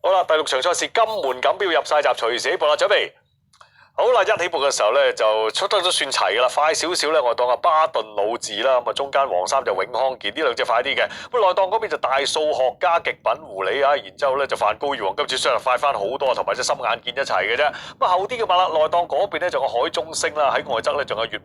好啦，第六場賽事金門錦標入晒閘，隨時起步啦，準備。好啦，一起步嘅時候咧就出得都算齊噶啦，快少少咧我當阿巴頓魯治啦，咁啊中間黃衫就永康健，呢兩隻快啲嘅。咁內檔嗰邊就大數學家極品狐狸啊，然之後咧就梵高二王，今次相對快翻好多，同埋隻心眼見一齊嘅啫。咁啊後啲嘅馬啦，內檔嗰邊咧仲有海中星啦，喺外側咧仲有月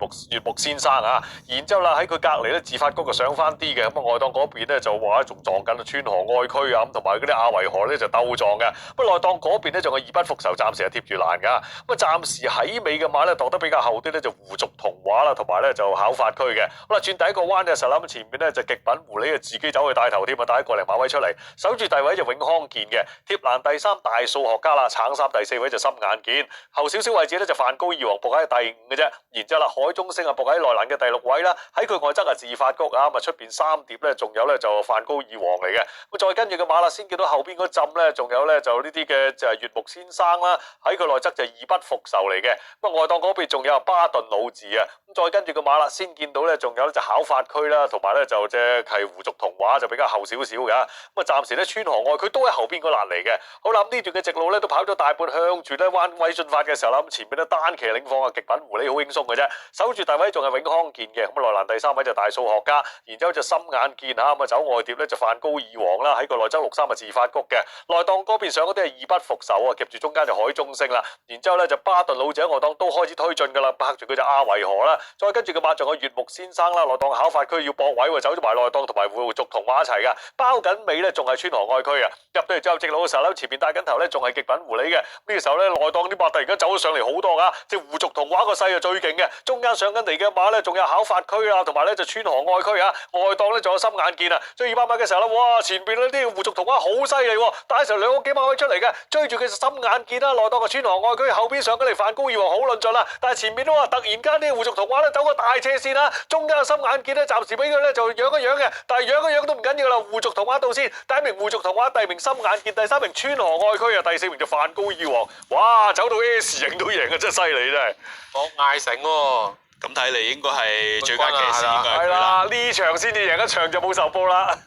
木先生啊，然之後啦喺佢隔離咧自發谷就上翻啲嘅，咁啊外檔嗰邊咧就話仲撞緊川河愛區啊，咁同埋嗰啲亞維河咧就鬥撞嘅。咁內檔嗰邊咧仲有義不復仇，暫時係貼住欄噶，咁啊暫時。喺尾嘅馬咧，度得比較後啲咧，就胡族童話啦，同埋咧就考法區嘅。好啦，轉第一個彎嘅時候啦，咁前面咧就極品狐狸自己走去帶頭添啊，帶一個零馬位出嚟，守住第位就永康健嘅，貼欄第三大數學家啦，橙衫第四位就心眼健，後少少位置咧就梵高二王伏喺第五嘅啫，然之後啦海中星啊伏喺內欄嘅第六位啦，喺佢外側啊自發谷啊，咁啊出邊三碟咧仲有咧就梵高二王嚟嘅，咁再跟住個馬啦，先見到後邊嗰陣咧，仲有咧就呢啲嘅就係月木先生啦，喺佢內側就義不復仇嚟嘅。咁啊外檔嗰邊仲有巴頓魯治啊，咁再跟住個馬啦，先見到咧仲有就考法區啦，同埋咧就隻係胡族童話就比較後少少嘅，咁啊暫時咧川河愛區都喺後邊嗰欄嚟嘅。好啦，咁呢段嘅直路咧都跑咗大半，向住咧彎威進發嘅時候啦，咁前面咧單騎領放啊極品狐狸好輕鬆嘅啫，守住第位仲係永康健嘅，咁內欄第三位就大數學家，然之後就心眼健嚇，咁啊走外碟咧就梵高二王啦，喺個內側63啊自發谷嘅，內檔嗰邊上嗰啲係義不復仇啊，夾住中間就海中星啦，然之後咧就巴頓魯治喺外檔都開始推進噶啦，拍住佢就亞維河啦，再跟住個馬仲有月木先生啦，內檔考法區要搏位喎，走咗埋內檔同埋胡族同馬一齊噶，包緊尾咧仲係川河愛區啊，入到嚟最後直路嘅時候咧，前面帶緊頭咧仲係極品狐狸嘅，呢個時候咧內檔啲馬突然間走咗上嚟好多噶，即係胡族同馬個勢就最勁嘅，中間上緊嚟嘅馬咧仲有考法區啦，同埋咧就川河愛區啊，外檔咧仲有心眼健啊，追200米嘅時候咧，哇前邊呢啲胡族同馬好犀利喎，帶成兩個幾馬位出嚟嘅，追住佢心眼健啦，內檔嘅川河愛區後邊上緊嚟梵高二王好論盡啦，但係前面都話突然間啲胡族童話咧走個大斜線啦，中間嘅心眼見咧暫時俾佢咧就養一養嘅，但係養一養都唔緊要啦，胡族童話到先，第一名胡族童話，第二名心眼見，第三名川河愛區啊，第四名就梵高二王，哇走到 S 型都贏啊，真係犀利真係，我嗌醒喎，咁睇嚟應該係最佳騎師應該係係佢啦。啦，呢場先至贏一場就冇受報啦。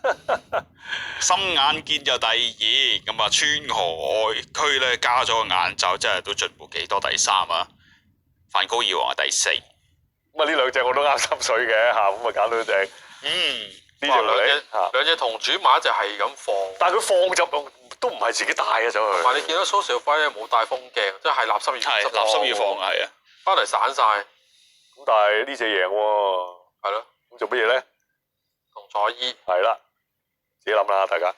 心眼見就第二，咁啊川河愛區咧加咗個眼罩，真係都進步幾多，第三啊。梵高二王係第四。咁啊呢兩隻我都啱心水嘅嚇，咁啊揀到隻呢隻嚟嚇，兩隻同主馬就係咁放，但係佢放就都唔係自己帶嘅走去。同埋你見到蘇兆輝咧冇帶風鏡，即係垃圾要係垃圾要放係啊。翻嚟散晒，咁但係呢隻贏喎，係咯，咁做乜嘢咧？同彩衣係啦，自己諗啦，大家。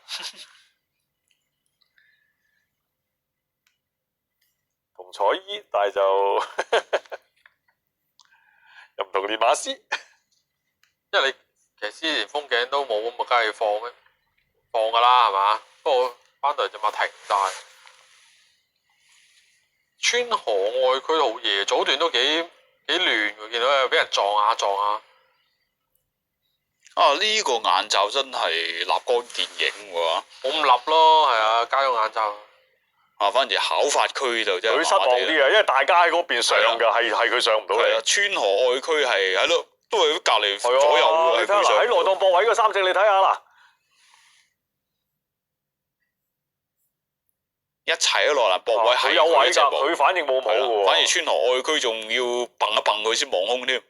同彩衣，但係就又唔同練馬師，因為你騎師連風鏡都冇咁啊，梗係要放咩？放㗎啦，係嘛？不過翻到嚟隻馬停晒。川河愛區好夜，早段都幾亂喎，見到又俾人撞下撞下。啊！呢、個眼罩真係立竿見影喎。冇咁立咯，係啊，加咗眼罩。啊，反而考法區就真係佢失望啲啊，因為大家喺嗰邊上㗎，係佢上唔到係啊，嚟。川河愛區係咯，都係隔離左係右啊，喎。你睇下嗱，喺內檔博位嗰三隻，你睇下啦。一齊喺內欄博位佢係有位㗎，一齊博佢反應冇冇喎。反而川河愛區仲要蹦一蹦佢先望空添。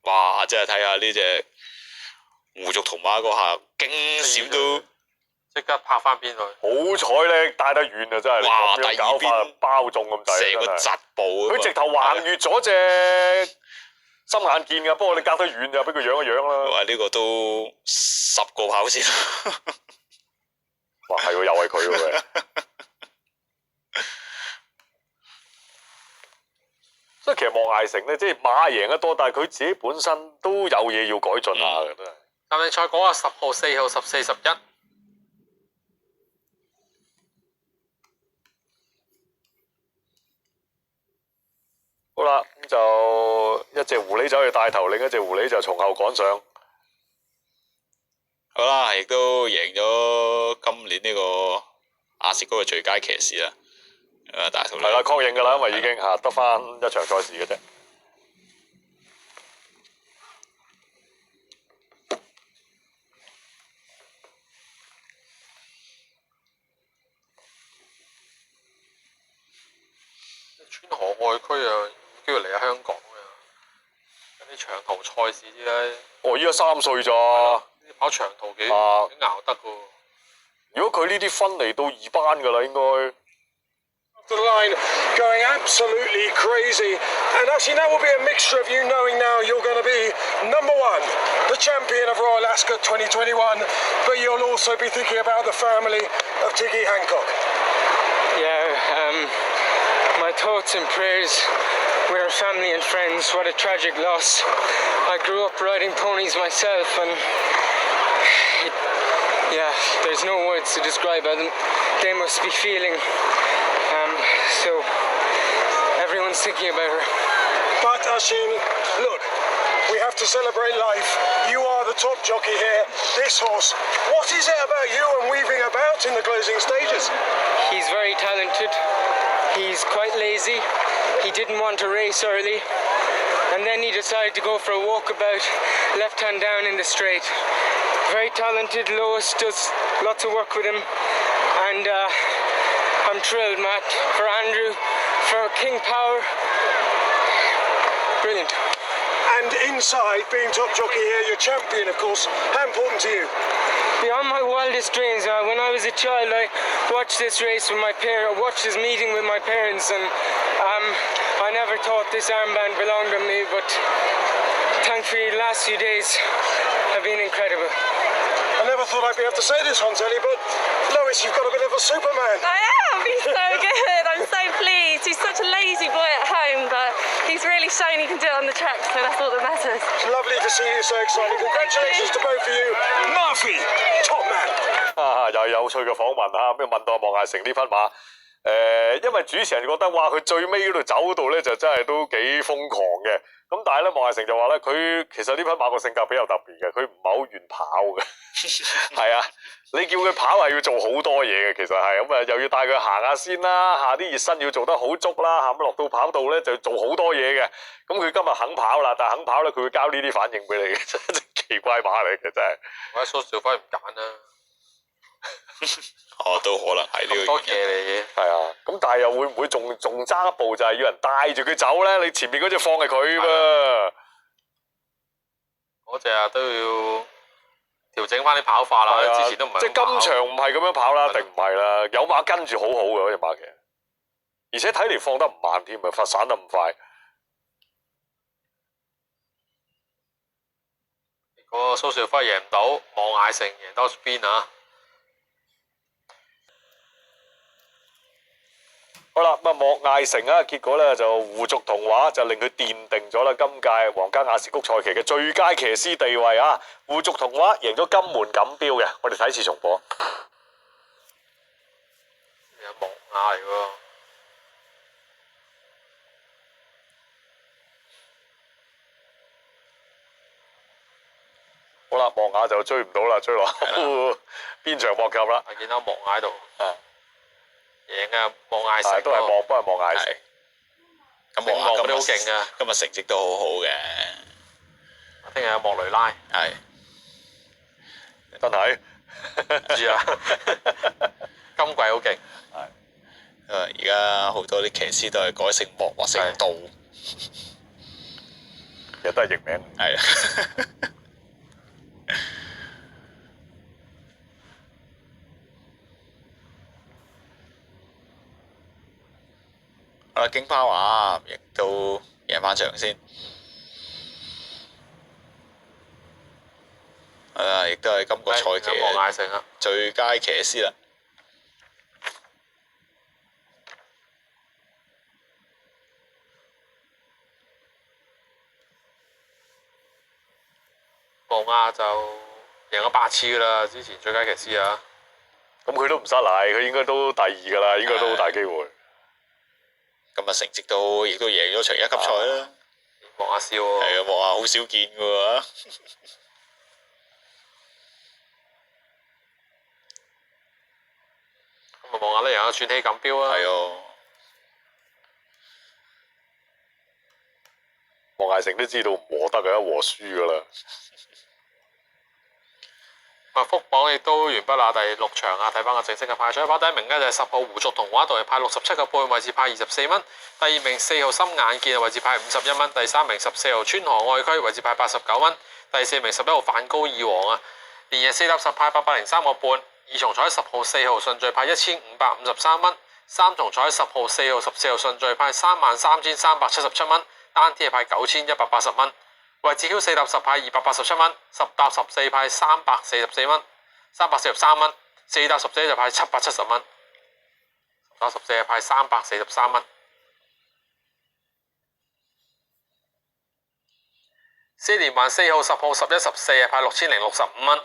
哇！真係睇下呢隻胡族同馬嗰下驚閃都即刻拍翻邊去。好彩咧，帶得遠啊！真係，哇咁樣搞第二邊法包中咁滯，成個真係疾步啊嘛。佢直頭橫越咗隻心眼見㗎，不過你隔得遠就俾佢養一養啦。哇！呢個都10個跑線。哇，係喎，又係佢喎。所以其實莫艾成咧，即係馬贏得多，但係佢自己本身都有嘢要改進下嘅，真係。但係賽講下10號、4號、14、11。好啦，咁就一隻狐狸走去帶頭，另一隻狐狸就從後趕上。好啦，亦都贏咗今年呢個亞視嗰嘅最佳騎師啦。大肚係啦，確認㗎啦，因為已經嚇得翻一場賽事嘅啫。川河外區啊，叫佢嚟下香港啊，有啲長途賽事啲咧，哦，依家3歲咋？跑長途幾啊熬得噶。如果佢呢啲分嚟到2班噶啦，應該。 The line going absolutely crazy, and actually that will be a mixture of you knowing now you're going to be number 1, the champion of Royal Ascot 2021, but you'll also be thinking about the family of Tiggy Hancock. Yeah, my thoughts and prayers with our family and friends. What a tragic loss. I grew up riding ponies myself, and yeah, there's no words to describe how they must be feeling. So everyone's thinking about her. But Ashin, look, we have to celebrate life. You are the top jockey here. This horse, what is it about you and weaving about in the closing stages? He's very talented. He's quite lazy. He didn't want to race early. And then he decided to go for a walkabout, left hand down in the straight. Very talented. Lois does lots of work with him. And I'm thrilled, Matt, for Andrew, for King Power. Brilliant. And inside, being top jockey here, you're champion, of course. How important to you? Beyond my wildest dreams, when I was a child, I watched this race with my parents, watched this meeting with my parents, and I never thought this armband belonged to me, but thankfully the last few days have been incredible. I never thought I'd be able to say this on telly, but Lois, you've got a bit of a Superman. I am. He's so good. I'm so pleased. He's such a lazy boy at home, but he's really shown he can do it on the track, so that's all that matters. It's lovely to see you so excited. Congratulations to both of you. Murphy, top man. 又係有趣嘅訪問嚇，咁問到莫艾成呢匹馬，因為主持人覺得哇，佢最尾嗰度走到咧就真係都幾瘋狂嘅，咁但係咧莫艾成就話咧，佢其實呢匹馬個性格比較特別嘅，佢唔係好願跑嘅，係啊，你叫佢跑係要做好多嘢嘅，其實係咁啊，又要帶佢行下先啦，下啲熱身要做得好足啦，嚇咁落到跑道咧就做好多嘢嘅，咁佢今日肯跑啦，但係肯跑咧佢會交呢啲反應俾你嘅，真係奇怪馬嚟嘅真係。或者蘇兆輝唔揀啦，哦，都可能係呢個咁多騎原因。嚟嘅。係啊，咁但係又會唔會仲爭一步，就係要人帶住佢走咧？你前面嗰隻放係佢噃，嗰隻啊都要調整翻啲跑法啦，係啊之前都唔係即係今場唔係咁樣跑啦，一定唔係啦。有馬跟住好好嘅嗰隻馬其實，而且睇嚟放得唔慢添啊，發散得唔快。結果蘇兆輝贏唔到，望艾成贏多邊啊！好啦，咁啊莫艾成啊，結果咧就胡族童話就令佢奠定咗啦今屆皇家亞士谷賽期嘅最佳騎師地位啊！胡族童話贏咗金門錦標嘅，我哋睇次重播。有木馬嚟喎，好啦，莫雅就追唔到啦，追落邊場莫及啦，係見到木馬喺度啊贏啊！望艾成都係莫，不過莫艾成係。咁醒目嗰啲好今日勁啊！今日成績都好好嘅，聽日有莫雷拉，係真係。唔知啊，今季好勁。而家好多啲騎師都係改姓莫或姓杜，其實都係譯名。係啊。好啦，京巴華亦都贏翻場先。係啦，亦都係今個賽期有望艾成啊！最佳騎師啦。望亞就贏咗8次噶啦，之前最佳騎師啊！咁佢都唔失禮，佢應該都第2噶啦，應該都好大機會。今日成績都亦都贏咗場1級賽啦。望亞笑喎，係啊，望下好少見嘅喎。咁啊望亞都贏咗傳奇錦標啊！係啊。莫艾成都知道唔和得嘅，一和輸噶啦。福榜亦都完畢啦，第6場啊，睇翻個正式嘅派彩。跑第一名呢就係10號胡族童話度係派67個半，位置派24蚊。第二名4號心眼見位置派51蚊。第3名14號川河愛區位置派89蚊。第4名11號梵高二王啊，連贏4搭10派803個半。二重彩10號4號順序派1553蚊。三重彩10號4號14號順序派33377蚊。單 T 係派9180蚊。位置 Q 4搭10派287蚊，10搭14派344蚊，343蚊，4搭14就派770蚊，10搭14係派343蚊。4連環4號、10號、11、14係派6065蚊。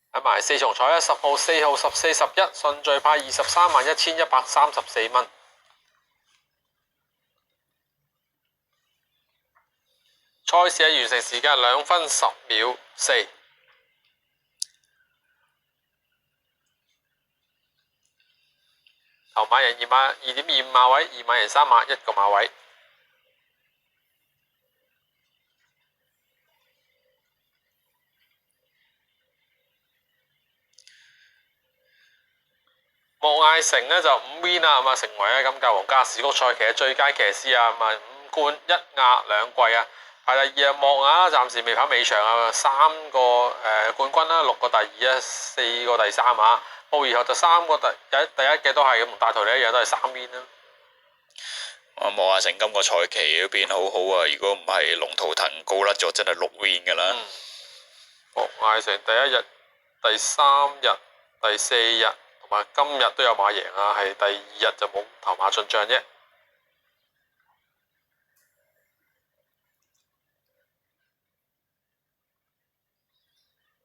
睇埋4重彩啊！10號、4號、14、11順序派231134蚊。賽事嘅完成時間2分10秒4。頭馬贏2.25馬位，2馬贏3馬，1個馬位。莫艾成呢就5 win 啦，咁啊成為咧今屆皇家士谷賽期嘅最佳騎師啊，咁啊5冠1亞2季啊，排第2啊莫亞暫時未跑尾場啊，3個冠軍啦，6個第2啊，4個第3啊，布爾後就3個第一嘅都係咁，同大圖你一樣都係3 win 啦。莫亞成今個賽期都變好好啊！如果唔係龍圖騰高甩咗，真係6 win 噶啦。莫艾成第1日、第3日、第4日。同埋今日都有馬贏啊，係第2日就冇頭馬進帳啫。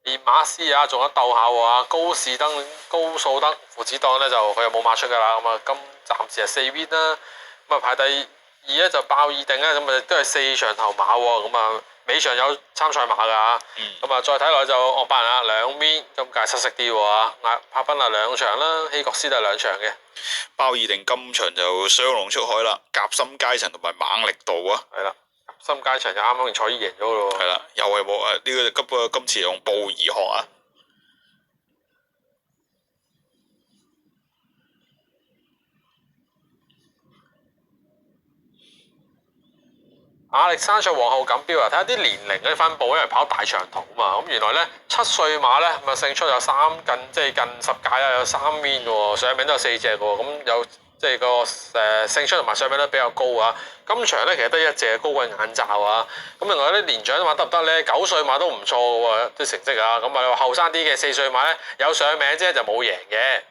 連馬師啊，仲有鬥下喎，高士登、高素德父子檔呢，就佢又冇馬出噶啦，咁啊暫時係4 win 啦。咁啊排第2呢，就爆二定咧，咁啊都係4場頭馬喎，咁啊尾場有參賽馬噶，咁啊再睇落就惡霸人啊2 win，今屆失色啲喎，柏賓啊2場啦，希國斯都係2場嘅。包二定今場就雙龍出海啦，夾心階層同埋猛力度啊，係啦，夾心階層就啱啱用賽衣贏咗咯喎。係啦，又係冇啊！呢個今次用布爾學啊。亞歷山卓皇后錦標啊，睇下啲年齡嗰啲分佈，因為跑大長途啊嘛，咁原來呢7歲馬呢，咁啊勝出有近10屆啦，有3 win 喎，上名都有4隻喎，咁有即係個勝出同埋上名都比較高啊。今場呢，其實得1隻高過眼罩啊，咁另外啲年長馬得唔得呢？9歲馬都唔錯喎，啲成績啊，咁啊後生啲嘅4歲馬呢，有上名啫，就冇贏嘅。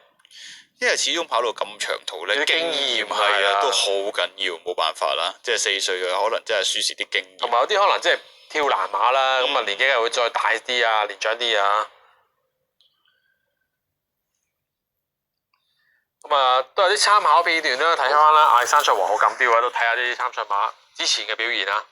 因為始終跑到咁長途咧，經驗係啊都好緊要，冇辦法啦。即係4歲嘅可能真係輸蝕啲經驗，同埋有啲可能即係跳欄馬啦，咁啊年紀又會再大啲啊，年長啲啊。咁啊都有啲參考片段啦，睇翻啦，亞歷山卓皇后錦標啊，都睇下啲參賽馬之前嘅表現啊。